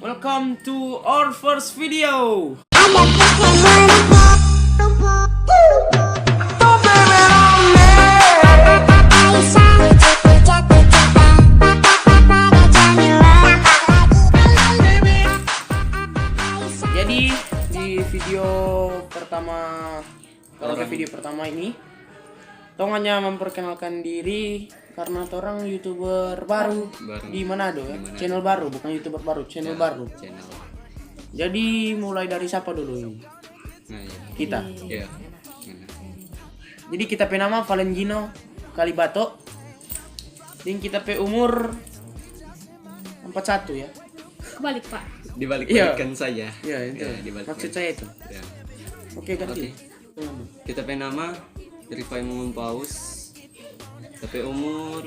Welcome to our first video. Jadi di video pertama ini tong hanya memperkenalkan diri karena orang YouTuber baru di Manado ya. Channel baru, bukan YouTuber baru, channel baru. Jadi mulai dari siapa dulu ini? Kita. Iya. Jadi kita pe nama Valentino Kalibato. Dan kita pe umur 41 ya. Kebalik Pak. Dibalik-balikan saja. Iya, itu. dibalik. Maksud saya itu. Ya. Oke, ganti. Kita pe nama Rifai Mumun Paus. Tapi umur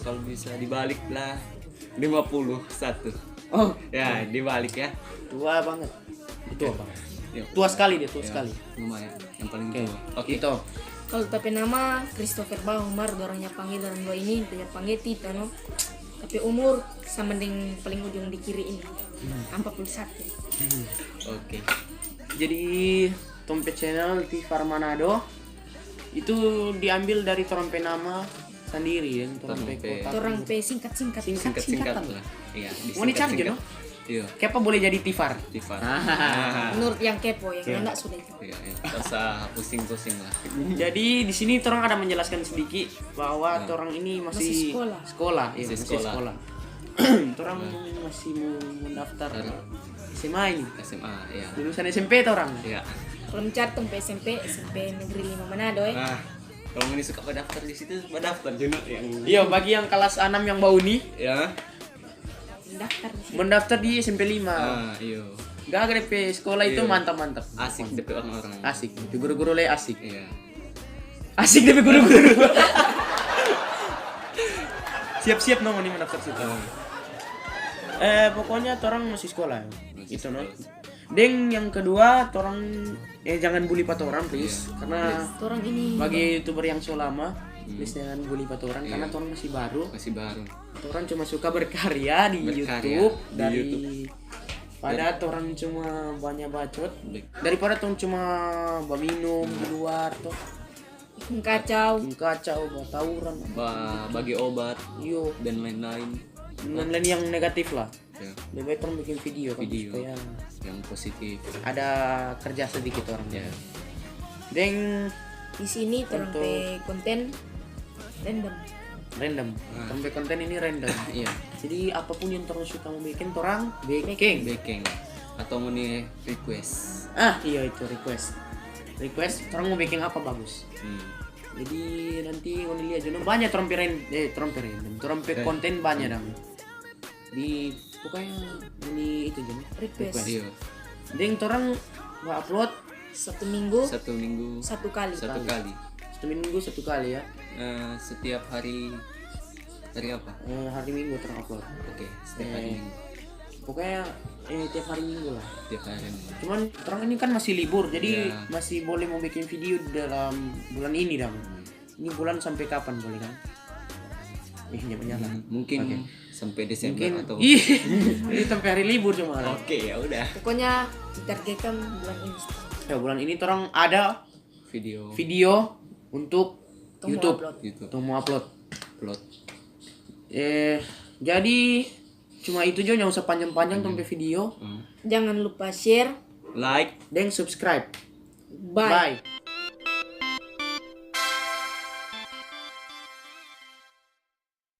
kalau bisa dibalik lah 51. Oh, Ya, dibalik ya. tua banget. Tua banget. Ya. Tua sekali dia, tua Ya, sekali. lumayan. Yang paling Oke. tua. Oke. Itu. Kalau tapi nama Christopher Bahumar, orangnya panggil orang dua ini, dia panggil Tito no. Tapi umur sama dengan paling ujung di kiri ini, 41. Oke. Jadi Tompe Channel Tifar Manado itu diambil dari torompe nama sendiri ya, torompe Torompe. kota. Orang pe singkat-singkat. Singkat-singkat Singkatan. lah. Iya, Mau dicari no? Iya, Kenapa boleh jadi Tifar? Tifar. Menurut yang kepo, yang Iya. enggak sudah itu. Iya, iya. Tak usah pusing-pusing lah. Jadi di sini orang ada menjelaskan sedikit bahwa orang ini masih Masih sekolah. Iya, Masih masih sekolah. sekolah. Orang masih mau mendaftar SMA ini. SMA, ya. Lulusan SMP orang. Iya. Kalau mencari tempe SMP Negeri 5 Manado Nah, kalau ini suka mendaftar di situ, mendaftar juga yang Iya, bagi yang kelas 6 yang bau nih, ya. mendaftar di sini. mendaftar di SMP 5. Iya. Gak ada DP sekolah itu Iya. mantap-mantap. Asik DP orang-orang. Asik. DP guru-guru le asik. Iya. Asik DP guru-guru. Siap-siap nomor nih mendaftar situ. Pokoknya orang masih sekolah. Itu no. Deng yang kedua, orang jangan bully pat orang please, karena Orang ini bagi YouTuber yang so lama, please jangan bully pat orang karena orang masih baru. Masih baru. Orang cuma suka berkarya di Berkarya YouTube di dari YouTube. pada orang cuma banyak bacot Baik. daripada orang cuma minum di luar tuh kacau. kacau tawuran Bagi obat yo dan lain-lain. lain yang negatif lah. Ya, Lebih baik orang bikin video kan Video. supaya yang positif. ada kerja sedikit orang Ya. deng Di sini orang Untuk- pe konten random. random sampai konten ini random. Iya. Jadi apapun yang orang suka mau bikin orang bikin. Baking atau mau nih request. Iya itu request orang mau bikin apa bagus. Jadi nanti mau lihat aja banyak trompe konten banyak dong. Di pokoknya ini itu aja Request. Iya. deng orang nggak upload Satu minggu Satu minggu satu kali. satu kali. satu minggu satu kali ya. Setiap hari apa? Hari Minggu orang upload. Oke, setiap hari Minggu. Pokoknya tiap hari Minggu lah. Tiap hari Minggu. Cuman orang ini kan masih libur jadi Iya. masih boleh mau bikin video dalam bulan ini dong. Ini bulan sampai kapan boleh kan? Nyala. Mungkin Oke. sampai Desember Mungkin atau ini sampai hari libur cuma. Oke, ya udah. Pokoknya ditargetkan bulan ini. Ya bulan ini orang ada Video video untuk Tunggu YouTube. upload. YouTube Untuk mau upload. upload. Jadi cuma itu aja, nggak usah panjang-panjang sampai video. Jangan lupa share. Like Dan subscribe. Bye. Bye.